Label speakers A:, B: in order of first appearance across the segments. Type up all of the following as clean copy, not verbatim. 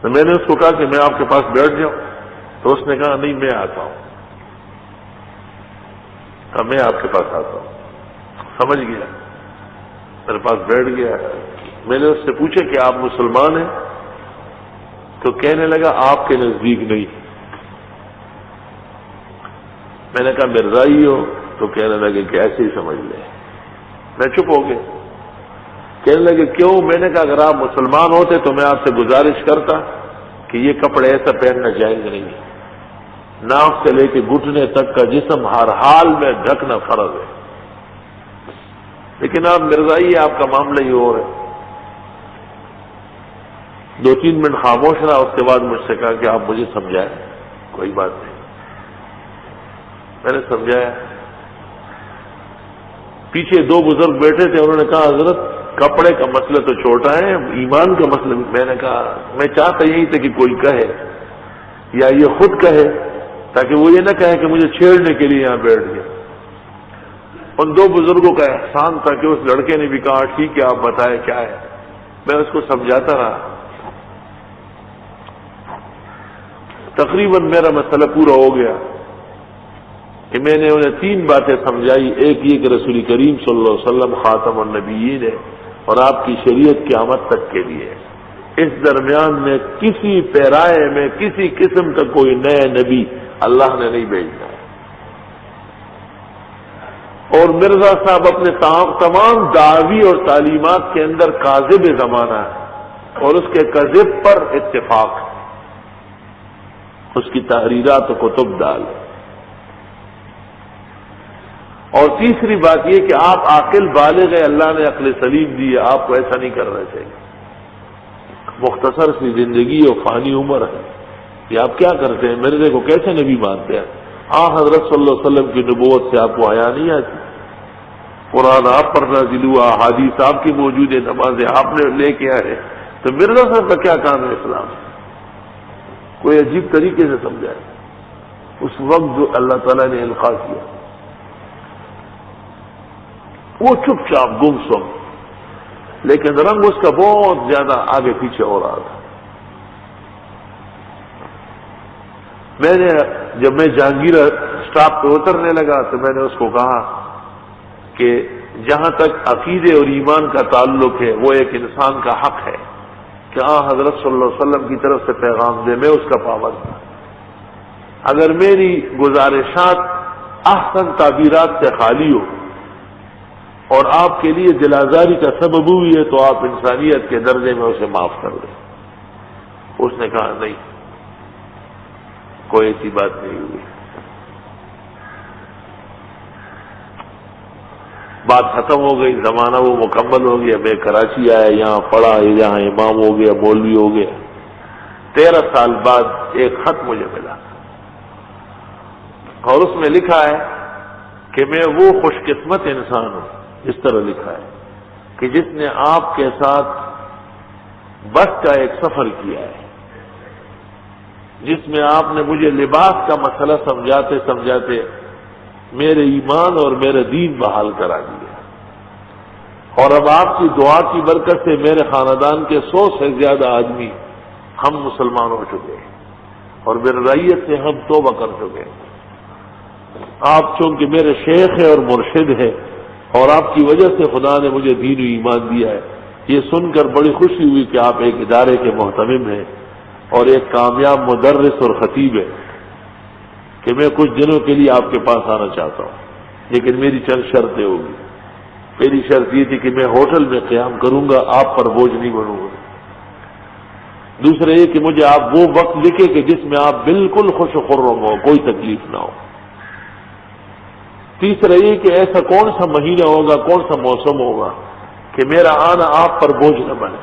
A: تو میں نے اس کو کہا کہ میں آپ کے پاس بیٹھ جاؤں، تو اس نے کہا نہیں میں آتا ہوں، کہا میں آپ کے پاس آتا ہوں، سمجھ گیا، میرے پاس بیٹھ گیا۔ میں نے اس سے پوچھا کہ آپ مسلمان ہیں؟ تو کہنے لگا آپ کے نزدیک نہیں۔ میں نے کہا مرزائی ہو؟ تو کہنے لگے کہ ایسے ہی سمجھ لیں۔ میں چپ ہو گیا۔ کہنے لگے کیوں؟ میں نے کہا اگر آپ مسلمان ہوتے تو میں آپ سے گزارش کرتا کہ یہ کپڑے ایسا پہننا جائز نہیں ہے، ناک سے لے کے گھٹنے تک کا جسم ہر حال میں ڈھکنا فرض ہے، لیکن آپ مرزائی، آپ کا معاملہ ہی اور ہے۔ 2-3 منٹ خاموش رہا، اس کے بعد مجھ سے کہا کہ آپ مجھے سمجھائیں۔ کوئی بات نہیں، میں نے سمجھایا۔ پیچھے 2 بزرگ بیٹھے تھے، انہوں نے کہا حضرت کپڑے کا مسئلہ تو چھوٹا ہے، ایمان کا مسئلہ۔ میں نے کہا میں چاہتا یہی تھا کہ کوئی کہے یا یہ خود کہے، تاکہ وہ یہ نہ کہے کہ مجھے چھیڑنے کے لیے یہاں بیٹھ گیا۔ ان 2 بزرگوں کا احسان تھا کہ اس لڑکے نے بھی کہا ٹھیک ہے آپ بتائیں کیا ہے۔ میں اس کو سمجھاتا رہا، تقریباً میرا مسئلہ پورا ہو گیا کہ میں نے انہیں 3 باتیں سمجھائی۔ ایک یہ کہ رسول کریم صلی اللہ علیہ وسلم خاتم النبیین ہے اور آپ کی شریعت قیامت تک کے لیے ہے، اس درمیان میں کسی پیرائے میں کسی قسم کا کوئی نئے نبی اللہ نے نہیں بھیجنا ہے، اور مرزا صاحب اپنے تمام دعوی اور تعلیمات کے اندر کاذب زمانہ ہے، اور اس کے کذب پر اتفاق ہے، اس کی تحریرات و کتب ڈال۔ اور تیسری بات یہ کہ آپ عاقل بالغ ہے، اللہ نے عقل سلیم دی ہے، آپ کو ایسا نہیں کرنا چاہیے۔ مختصر سی زندگی اور فانی عمر ہے، یہ آپ کیا کرتے ہیں؟ مرزے کو کیسے نبی مانتے ہیں؟ حضرت صلی اللہ علیہ وسلم کی نبوت سے آپ کو حیا نہیں آتی؟ قرآن آپ پر نازل ہوا، احادیث آپ کی موجود ہے، نمازیں آپ نے لے کے آئے، تو مرزا صاحب کا کیا کام ہے اسلام؟ کوئی عجیب طریقے سے سمجھائے۔ اس وقت جو اللہ تعالیٰ نے القاء کیا، وہ چپ چاپ گم سم، لیکن رنگ اس کا بہت زیادہ آگے پیچھے ہو رہا تھا۔ جب میں جہانگیر اسٹاپ پہ اترنے لگا تو میں نے اس کو کہا کہ جہاں تک عقیدے اور ایمان کا تعلق ہے وہ ایک انسان کا حق ہے کہ حضرت صلی اللہ علیہ وسلم کی طرف سے پیغام دے، میں اس کا پابند ہوں۔ اگر میری گزارشات احسن تعبیرات سے خالی ہو اور آپ کے لیے دل آزاری کا سبب ہوئی ہے تو آپ انسانیت کے درجے میں اسے معاف کر دیں۔ اس نے کہا نہیں، کوئی ایسی بات نہیں ہوئی۔ بات ختم ہو گئی، زمانہ وہ مکمل ہو گیا۔ میں کراچی آیا، یہاں پڑھا، یہاں امام ہو گیا، مولوی ہو گیا۔ 13 سال بعد ایک خط مجھے ملا اور اس میں لکھا ہے کہ میں وہ خوش قسمت انسان ہوں، اس طرح لکھا ہے کہ جس نے آپ کے ساتھ بس کا ایک سفر کیا ہے، جس میں آپ نے مجھے لباس کا مسئلہ سمجھاتے سمجھاتے میرے ایمان اور میرے دین بحال کرا دیا، اور اب آپ کی دعا کی برکت سے میرے خاندان کے 100 سے زیادہ آدمی ہم مسلمان ہو چکے ہیں، اور مرزائیت سے ہم توبہ کر چکے ہیں۔ آپ چونکہ میرے شیخ ہیں اور مرشد ہیں، اور آپ کی وجہ سے خدا نے مجھے دین و ایمان دیا ہے۔ یہ سن کر بڑی خوشی ہوئی کہ آپ ایک ادارے کے محتمم ہیں اور ایک کامیاب مدرس اور خطیب ہیں، کہ میں کچھ دنوں کے لیے آپ کے پاس آنا چاہتا ہوں، لیکن میری چند شرطیں ہوگی۔ پہلی شرط یہ تھی کہ میں ہوٹل میں قیام کروں گا، آپ پر بوجھ نہیں بنوں گا۔ دوسرا یہ کہ مجھے آپ وہ وقت لکھے کہ جس میں آپ بالکل خوش و خرم ہو، کوئی تکلیف نہ ہو۔ تیسرا یہ کہ ایسا کون سا مہینہ ہوگا، کون سا موسم ہوگا کہ میرا آنا آپ پر بوجھ نہ بنے۔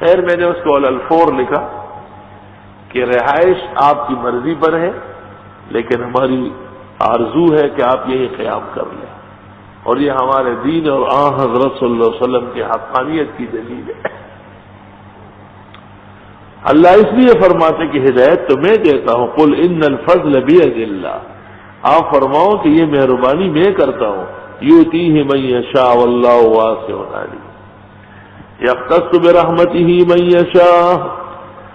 A: خیر میں نے اس کو الفور لکھا کہ رہائش آپ کی مرضی پر ہے، لیکن ہماری آرزو ہے کہ آپ یہی قیام کر لیں، اور یہ ہمارے دین اور حضرت صلی اللہ علیہ وسلم کی حقانیت کی دلیل ہے۔ اللہ اس لیے فرماتے کہ ہدایت تو میں دیتا ہوں، قل ان الفضل بید اللہ، آپ فرماؤ کہ یہ مہربانی میں کرتا ہوں، یؤتیہ من یشاء واللہ واسع علیم، یختص برحمتہ من یشاء،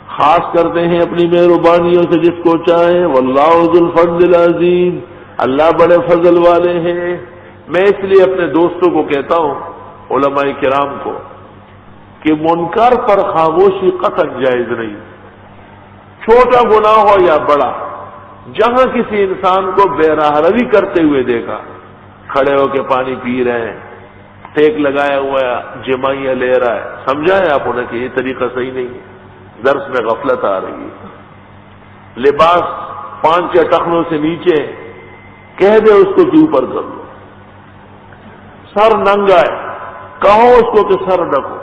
A: خاص کرتے ہیں اپنی مہربانیوں سے جس کو چاہیں، واللہ ذو الفضل العظیم، اللہ بڑے فضل والے ہیں۔ میں اس لیے اپنے دوستوں کو کہتا ہوں، علماء کرام کو، کہ منکر پر خاموشی قطعا جائز نہیں، چھوٹا گناہ ہو یا بڑا۔ جہاں کسی انسان کو بے راہ روی کرتے ہوئے دیکھا، کھڑے ہو کے پانی پی رہے ہیں، ٹیک لگایا ہوا ہے، جمائیاں لے رہا ہے، سمجھائیں آپ انہیں کہ یہ طریقہ صحیح نہیں ہے، درس میں غفلت آ رہی ہے۔ لباس 5 ٹخنوں سے نیچے، کہہ دے اس کو کہ اوپر کر لو۔ سر ننگا ہے، کہو اس کو کہ سر ڈھکو۔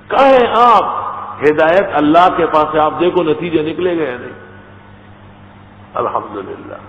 A: کہیں آپ ہدایت اللہ کے پاس ہے، آپ دیکھو نتیجے نکلے گئے نہیں؟ الحمدللہ۔